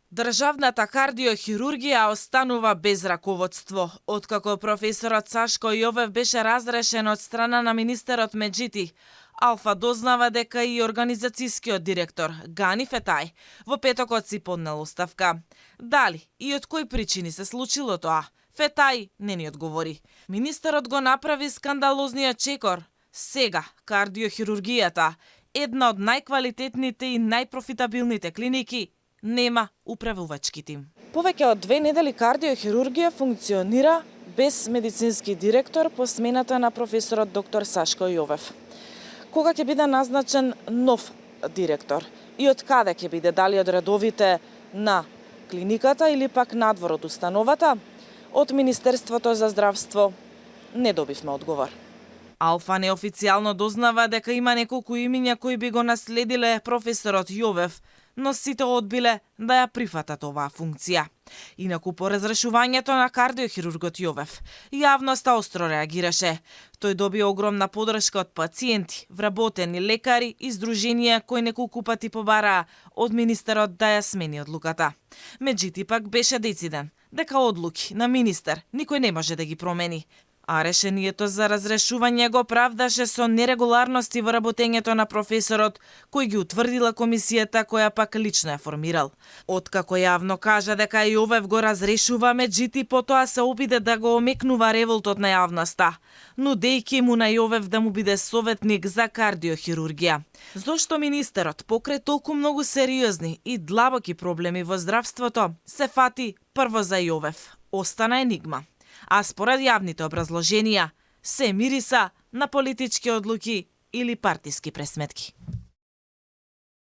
Државната кардиохирургија останува без раководство. Откако професорот Сашко Јовев беше разрешен од страна на министерот Меджити, Алфа дознава дека и организацијскиот директор Гани Фетај во петокот си поднел оставка. Дали и од кои причини се случило тоа? Фетај не ни одговори. Министерот го направи скандалозниот чекор. Сега кардиохирургијата, една од најквалитетните и најпрофитабилните клиники, нема управувачки тим. Повеќе од 2 недели кардиохирургија функционира без медицински директор по смената на професорот доктор Сашко Јовев. Кога ќе биде назначен нов директор и од каде ќе биде, дали од редовите на клиниката или пак надвор од установата, од Министерството за здравство не добивме одговор. Алфа неофицијално дознава дека има неколку имиња кои би го наследиле професорот Јовев, но сите одбиле да ја прифатат оваа функција. Инаку по разрешувањето на кардиохирургот Јовев, јавноста остро реагираше. Тој доби огромна подршка од пациенти, вработени лекари и здруженија кои неколку пати побараа од министерот да ја смени одлуката. Меѓутоа пак беше дециден дека одлуки на министер никој не може да ги промени. А решението за разрешување го правдаше со нерегуларности во работењето на професорот, кој ги утврдила комисијата која пак лично ја формирал. Откако јавно кажа дека Јовев го разрешува, меѓутоа потоа се обиде да го омекнува револтот на јавноста, нудејќи му на Јовев да му биде советник за кардиохирургија. Зошто министерот покрај толку многу сериозни и длабоки проблеми во здравството се фати прво за Јовев, остана енигма. А според јавните образложенија, се мириса на политички одлуки или партиски пресметки.